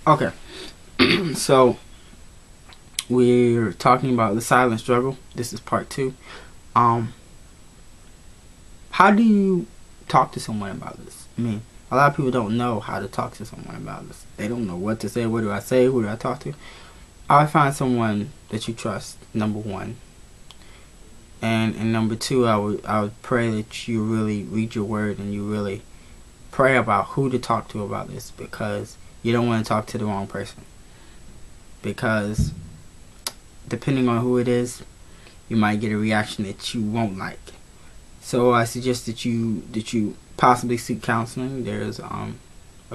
Okay. So we're talking about the silent struggle. This is part two. Um, how do you talk to someone about this? I mean, a lot of people don't know how to talk to someone about this. They don't know what to say. What do I say? Who do I talk to? I would find someone that you trust. Number one, and number two, I would pray that you really read your word and you really pray about who to talk to about this, because you don't want to talk to the wrong person. Because depending on who it is, you might get a reaction that you won't like. So I suggest that you possibly seek counseling. There's a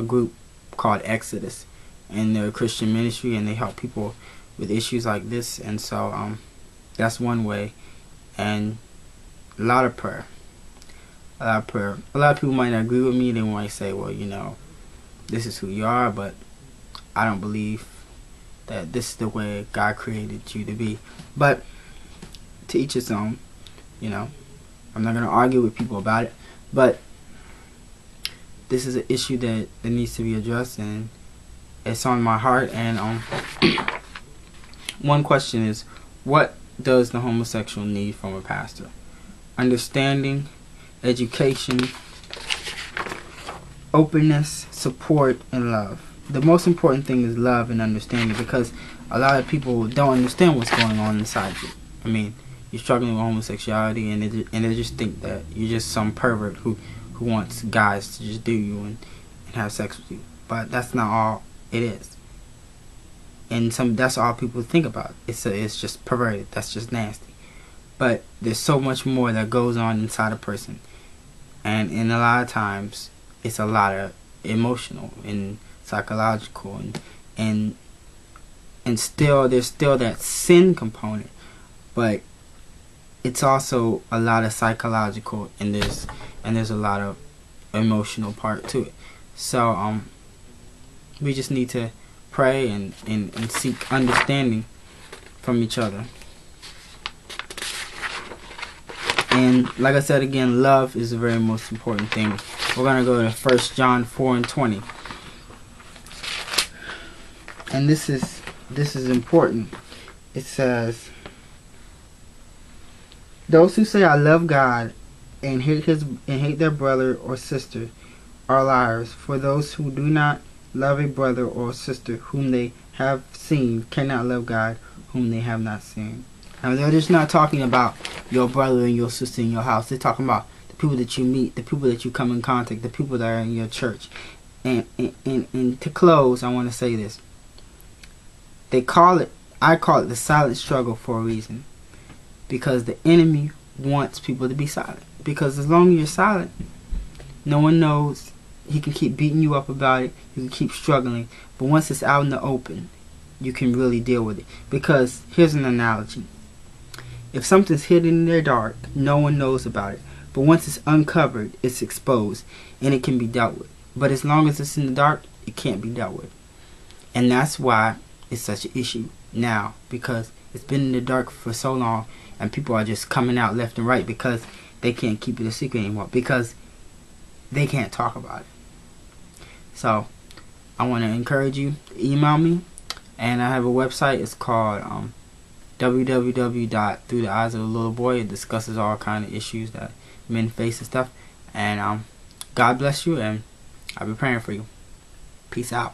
group called Exodus, and they're a Christian ministry, and they help people with issues like this. And so that's one way. And a lot of prayer. A lot of prayer. A lot of people might not agree with me. They might say, well, this is who you are, but I don't believe that this is the way God created you to be. But to each his own, I'm not going to argue with people about it, but this is an issue that needs to be addressed, and it's on my heart. And one question is, what does the homosexual need from a pastor? Understanding, education, openness, support, and love. The most important thing is love and understanding, because a lot of people don't understand what's going on inside you. I mean, you're struggling with homosexuality, and they just think that you're just some pervert who wants guys to just do you and have sex with you. But that's not all it is. And that's all people think about. It's just perverted. That's just nasty. But there's so much more that goes on inside a person, and a lot of times it's a lot of emotional and psychological, and still there's still that sin component, but it's also a lot of psychological, and there's a lot of emotional part to it. So we just need to pray and seek understanding from each other. And like I said again, love is the very most important thing. We're going to go to 1 John 4:20. And this is important. It says, those who say I love God and hate their brother or sister are liars. For those who do not love a brother or sister whom they have seen cannot love God whom they have not seen. Now, they're just not talking about your brother and your sister in your house. They're talking about the people that you meet, the people that you come in contact, the people that are in your church. And to close, I want to say this. I call it the silent struggle for a reason. Because the enemy wants people to be silent. Because as long as you're silent, no one knows. He can keep beating you up about it. You can keep struggling. But once it's out in the open, you can really deal with it. Because here's an analogy. If something's hidden in the dark, no one knows about it. But once it's uncovered, it's exposed, and it can be dealt with. But as long as it's in the dark, it can't be dealt with. And that's why it's such an issue now, because it's been in the dark for so long, and people are just coming out left and right because they can't keep it a secret anymore, because they can't talk about it. So I want to encourage you to email me, and I have a website. It's called www.throughtheeyesofalittleboy. It discusses all kind of issues that men face and stuff. And God bless you, and I'll be praying for you. Peace out.